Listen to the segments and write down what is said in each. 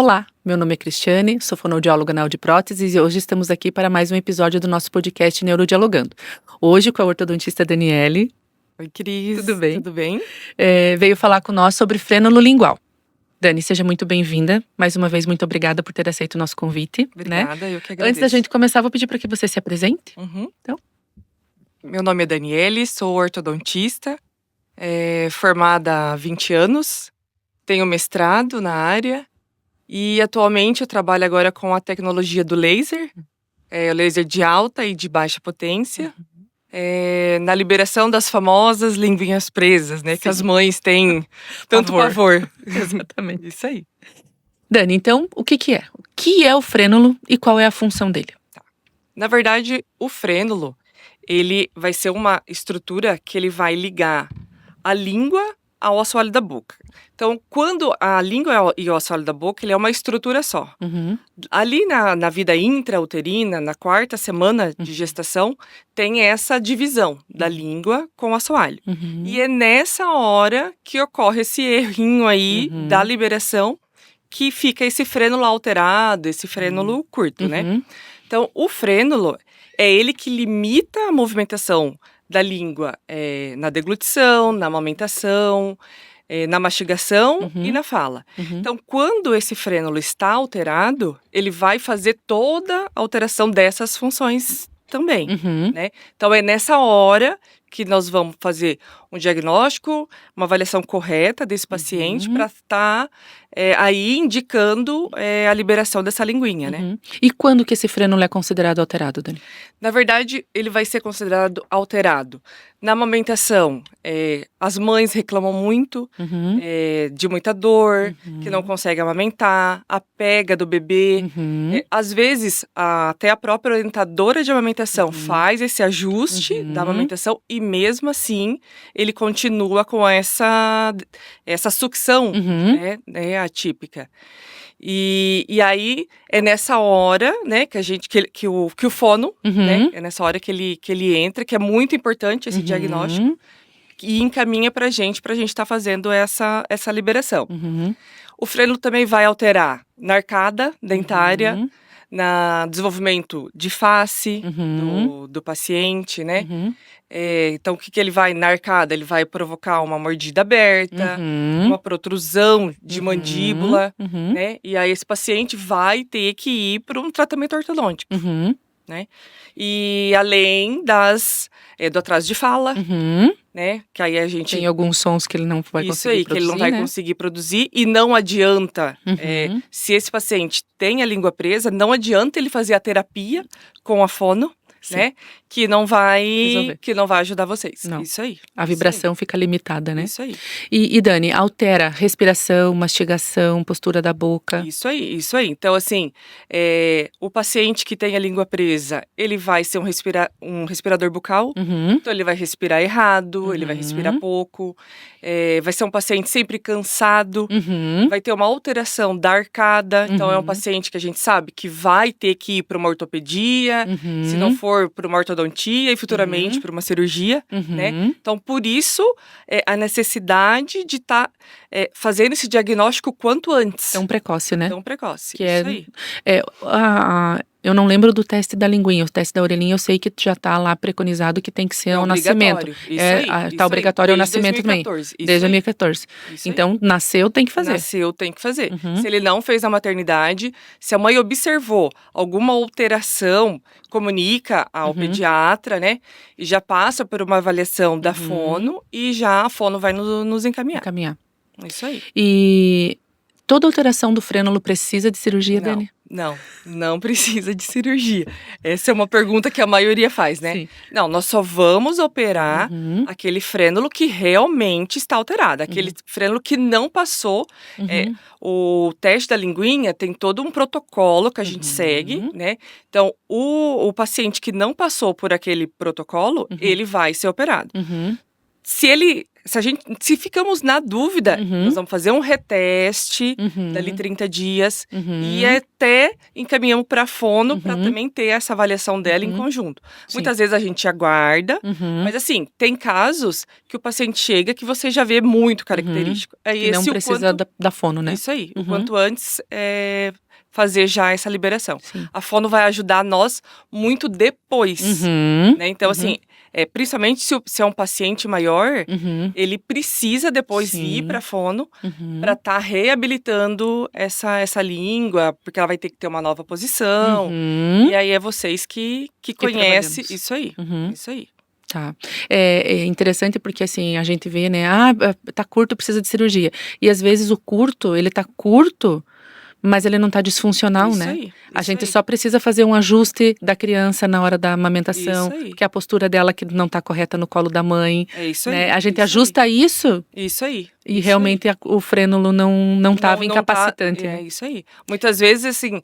Olá, meu nome é Cristiane, sou fonoaudióloga na Audipróteses e hoje estamos aqui para mais um episódio do nosso podcast Neurodialogando. Hoje com a ortodontista Daniele. Oi, Cris. Tudo bem? Tudo bem? Veio falar com nós sobre frênulo lingual. Dani, seja muito bem-vinda. Mais uma vez, muito obrigada por ter aceito o nosso convite. Obrigada, né? Eu que agradeço. Antes da gente começar, vou pedir para que você se apresente. Então. Meu nome é Daniele, sou ortodontista, formada há 20 anos, tenho mestrado na área e atualmente eu trabalho agora com a tecnologia do laser, o laser de alta e de baixa potência, na liberação das famosas linguinhas presas, né? Que as mães têm tanto pavor. Exatamente. Isso aí. Dani, então, o que é? O que é o frênulo e qual é a função dele? Na verdade, o frênulo, ele vai ser uma estrutura que ele vai ligar a língua ao assoalho da boca. Então, quando a língua e o assoalho da boca, ele é uma estrutura só. Ali na vida intrauterina, na 4ª semana de gestação, tem essa divisão da língua com o assoalho. E é nessa hora que ocorre esse errinho aí da liberação, que fica esse frênulo alterado, esse frênulo curto, né? Então, o frênulo é ele que limita a movimentação da língua na deglutição, na amamentação, na mastigação e na fala. Então, quando esse frênulo está alterado, ele vai fazer toda a alteração dessas funções também, né? Então, é nessa hora que nós vamos fazer um diagnóstico, uma avaliação correta desse paciente para estar aí indicando a liberação dessa linguinha, né? E quando que esse frênulo é considerado alterado, Dani? Na verdade, ele vai ser considerado alterado. Na amamentação, as mães reclamam muito de muita dor, que não conseguem amamentar, a pega do bebê. Às vezes, até a própria orientadora de amamentação faz esse ajuste da amamentação e mesmo assim, ele continua com essa sucção, né, atípica. E aí, é nessa hora, né, que o fono, né, é nessa hora que ele entra, que é muito importante esse diagnóstico, e encaminha pra gente estar fazendo essa liberação. O frênulo também vai alterar na arcada dentária, no desenvolvimento de face do paciente, né? Então, o que ele vai na arcada? Ele vai provocar uma mordida aberta, uma protrusão de mandíbula, né? E aí esse paciente vai ter que ir para um tratamento ortodôntico, né? E além do atraso de fala, né? Que aí a gente... Tem alguns sons que ele não vai conseguir produzir, que ele não vai conseguir produzir e não adianta, se esse paciente tem a língua presa, não adianta ele fazer a terapia com a fono, né? Que não vai ajudar vocês. Não. Isso aí. A vibração fica limitada, né? Isso aí. E Dani, altera respiração, mastigação, postura da boca. Isso aí. Então, assim, o paciente que tem a língua presa, ele vai ser um respirador bucal. Então, ele vai respirar errado, ele vai respirar pouco. Vai ser um paciente sempre cansado. Vai ter uma alteração da arcada. Então, é um paciente que a gente sabe que vai ter que ir para uma ortopedia. Se não for para uma ortodontia e futuramente para uma cirurgia, né? Então, por isso, a necessidade de estar fazendo esse diagnóstico quanto antes. Tão precoce, né? Tão precoce, que isso aí. Eu não lembro do teste da linguinha, o teste da orelhinha eu sei que já tá lá preconizado que tem que ser ao nascimento. Tá obrigatório ao nascimento também. Desde 2014. Então, nasceu, tem que fazer. Nasceu, tem que fazer. Se ele não fez a maternidade, se a mãe observou alguma alteração, comunica ao pediatra, né? E já passa por uma avaliação da fono e já a fono vai nos encaminhar. Isso aí. E toda alteração do frênulo precisa de cirurgia, Dani? Não precisa de cirurgia. Essa é uma pergunta que a maioria faz, né? Sim. Não, nós só vamos operar aquele frênulo que realmente está alterado. Aquele frênulo que não passou. O teste da linguinha tem todo um protocolo que a gente segue, né? Então, o paciente que não passou por aquele protocolo, ele vai ser operado. Se ele se ficamos na dúvida, nós vamos fazer um reteste dali 30 dias e até encaminhamos para a fono para também ter essa avaliação dela em conjunto. Sim. Muitas vezes a gente aguarda, mas assim, tem casos que o paciente chega que você já vê muito característico. E não precisa da fono, né? Isso aí, o quanto antes fazer já essa liberação. Sim. A fono vai ajudar nós muito depois, né? Então, assim, principalmente se é um paciente maior, ele precisa depois ir para a fono para estar reabilitando essa língua, porque ela vai ter que ter uma nova posição. E aí é vocês que conhecem isso aí. Isso aí. Tá. É interessante porque, assim, a gente vê, né? Tá curto, precisa de cirurgia. E às vezes o curto, ele tá curto, mas ele não tá disfuncional, Isso né? aí, A isso gente aí. só precisa fazer um ajuste da criança na hora da amamentação, Isso aí. que é a postura dela que não tá correta no colo da mãe. É isso Né? aí. A gente isso ajusta isso Isso aí. e isso realmente o frênulo não tava Não tá- incapacitante, É né? isso aí. Muitas vezes, assim,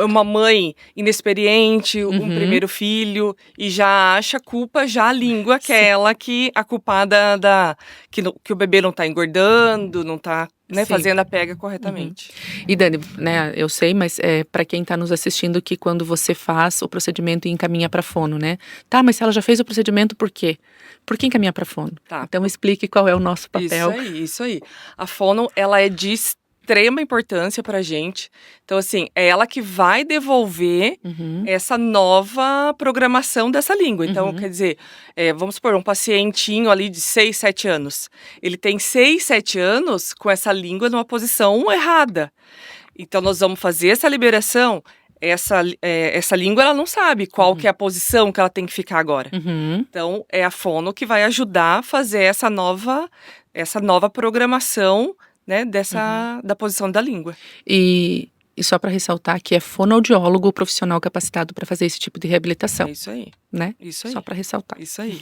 uma mãe inexperiente, um primeiro filho, e já acha a culpa já a língua, aquela que a culpada que o bebê não tá engordando, não tá, né, Sim. fazendo a pega corretamente. E Dani, né, eu sei, mas para quem tá nos assistindo, que quando você faz o procedimento e encaminha para fono, né? Tá, mas se ela já fez o procedimento, por quê? Por que encaminhar para fono? Tá. Então explique qual é o nosso papel. Isso aí. A fono, ela é de extrema importância pra gente. Então, assim, é ela que vai devolver essa nova programação dessa língua. Então, quer dizer, vamos supor, um pacientinho ali de 6, 7 anos. Ele tem 6, 7 anos com essa língua numa posição errada. Então, nós vamos fazer essa liberação. Essa língua, ela não sabe qual que é a posição que ela tem que ficar agora. Então, é a fono que vai ajudar a fazer essa nova programação, né, da posição da língua. E só para ressaltar que é fonoaudiólogo profissional capacitado para fazer esse tipo de reabilitação. É isso aí. Né? Isso aí. Só para ressaltar. Isso aí.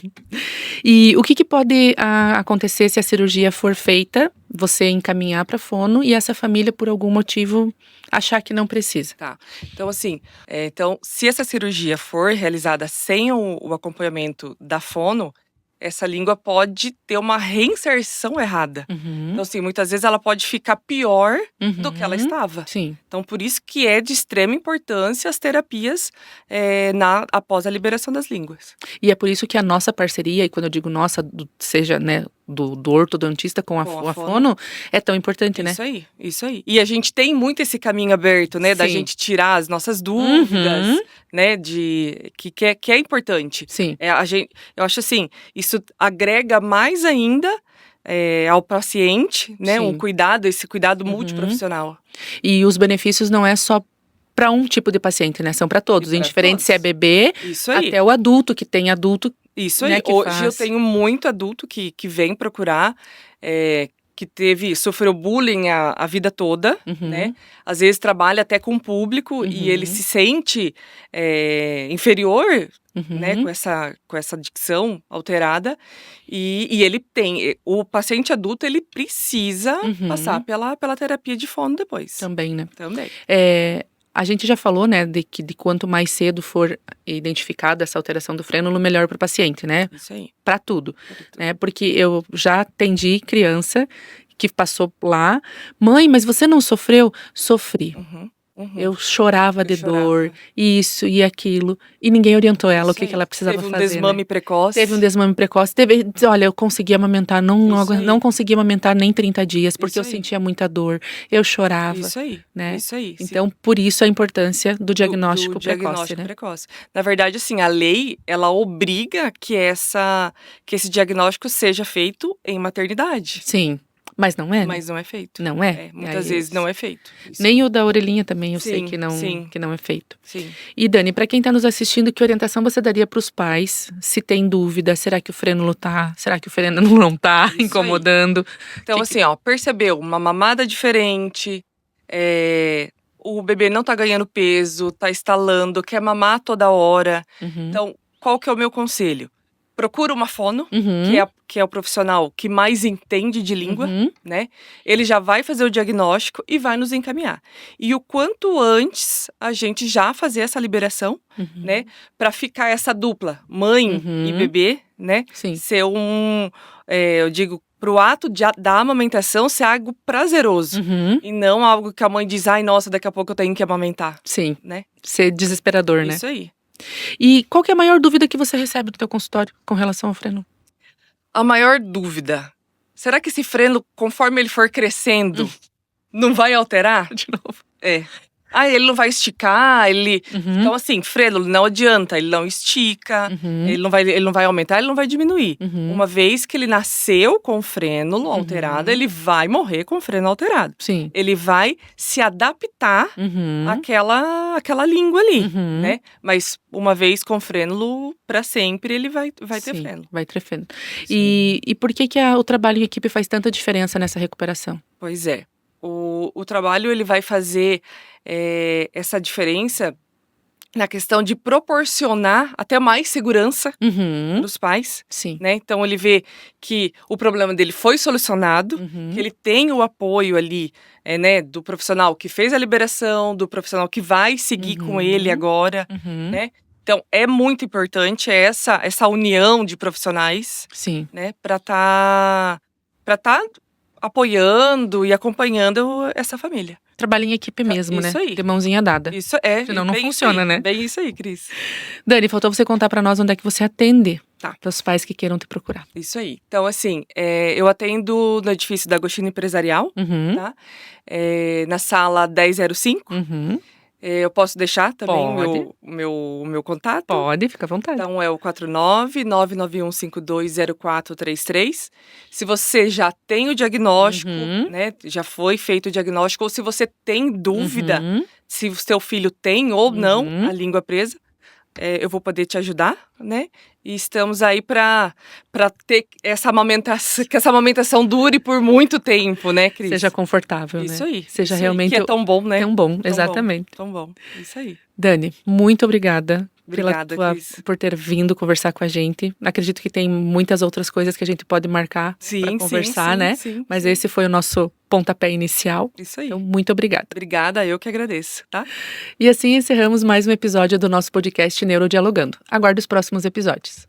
E o que pode acontecer se a cirurgia for feita, você encaminhar para fono e essa família, por algum motivo, achar que não precisa? Tá. Então, assim, se essa cirurgia for realizada sem o acompanhamento da fono, essa língua pode ter uma reinserção errada. Então, assim, muitas vezes ela pode ficar pior do que ela estava. Sim. Então, por isso que é de extrema importância as terapias após a liberação das línguas. E é por isso que a nossa parceria, e quando eu digo nossa, seja, né, do ortodontista com a fono, é tão importante, né? Isso aí. E a gente tem muito esse caminho aberto, né? Da gente tirar as nossas dúvidas, né? Que é importante. Sim. Eu acho assim, isso agrega mais ainda ao paciente, né? Sim. Esse cuidado multiprofissional. E os benefícios não é só para um tipo de paciente, né? São para todos, indiferente se é bebê até o adulto, que tem adulto. Isso aí. Né, Hoje eu tenho muito adulto que vem procurar, que sofreu bullying a vida toda, né? Às vezes trabalha até com o público e ele se sente inferior, né? Com essa dicção alterada. E ele o paciente adulto, ele precisa passar pela terapia de fono depois. Também, né? Também. A gente já falou, né, de quanto mais cedo for identificada essa alteração do frênulo, melhor para o paciente, né? Isso aí. Para tudo, né? Porque eu já atendi criança que passou lá. Mãe, mas você não sofreu? Sofri. Eu chorava de dor, isso e aquilo, e ninguém orientou ela o que ela precisava fazer. Teve um desmame precoce. Teve um desmame precoce. Olha, eu consegui amamentar, não consegui amamentar nem 30 dias, porque eu sentia muita dor, eu chorava. Isso aí, né? Isso aí. Então, por isso a importância do diagnóstico precoce, né? Na verdade, assim, a lei, ela obriga que esse diagnóstico seja feito em maternidade. Sim. Mas não é? Mas não é feito. Não é? Muitas vezes não é feito. Isso. Nem o da orelhinha também, eu sei que não é feito. Sim. E Dani, para quem está nos assistindo, que orientação você daria para os pais? Se tem dúvida, será que o frênulo tá? Será que o frênulo não tá incomodando? Então, assim, percebeu uma mamada diferente, o bebê não tá ganhando peso, tá estalando, quer mamar toda hora. Então, qual que é o meu conselho? Procura uma fono, que é o profissional que mais entende de língua, né? Ele já vai fazer o diagnóstico e vai nos encaminhar. E o quanto antes a gente já fazer essa liberação, né? Para ficar essa dupla, mãe e bebê, né? Sim. Ser eu digo, pro ato da amamentação ser algo prazeroso. E não algo que a mãe diz, ai, nossa, daqui a pouco eu tenho que amamentar. Sim, né? Ser desesperador, né? Isso aí. E qual que é a maior dúvida que você recebe do teu consultório com relação ao freno? A maior dúvida, será que esse freno, conforme ele for crescendo, não vai alterar? De novo. Ele não vai esticar, Então, assim, freno não adianta, ele não estica, ele não vai aumentar, ele não vai diminuir. Uma vez que ele nasceu com o frênulo alterado, ele vai morrer com o freno alterado. Sim. Ele vai se adaptar àquela língua ali, né? Mas uma vez com frênulo, para sempre, ele vai ter frênulo. Vai ter frênulo. E por que o trabalho em equipe faz tanta diferença nessa recuperação? Pois é. O trabalho ele vai fazer essa diferença na questão de proporcionar até mais segurança para os pais. Sim. Né? Então, ele vê que o problema dele foi solucionado, que ele tem o apoio ali né, do profissional que fez a liberação, do profissional que vai seguir com ele agora, né? Então, é muito importante essa união de profissionais, Sim. né, para tá apoiando e acompanhando essa família. Trabalho em equipe mesmo, isso né? Aí. De mãozinha dada. Isso é. Senão não funciona, né? Bem isso aí, Cris. Dani, faltou você contar pra nós onde é que você atende. Tá. Para os pais que queiram te procurar. Isso aí. Então, assim, eu atendo no edifício da Agostinho Empresarial, tá? Na sala 1005. Eu posso deixar também o meu contato? Pode, fica à vontade. Então, é o 49-991520433. Se você já tem o diagnóstico, né, já foi feito o diagnóstico, ou se você tem dúvida se o seu filho tem ou não a língua presa, eu vou poder te ajudar, né? E estamos aí para ter essa amamentação, que essa amamentação dure por muito tempo, né, Cris? Seja confortável, isso né? Aí. Seja isso realmente... Aí, que é tão bom, né? Tão bom, exatamente. Tão bom, isso aí. Dani, muito obrigada. Obrigada, Cris. Por ter vindo conversar com a gente. Acredito que tem muitas outras coisas que a gente pode marcar para conversar, né? Sim, mas esse foi o nosso pontapé inicial. Isso aí. Então, muito obrigada. Obrigada, eu que agradeço, tá? E assim encerramos mais um episódio do nosso podcast Neurodialogando. Aguarde os próximos episódios.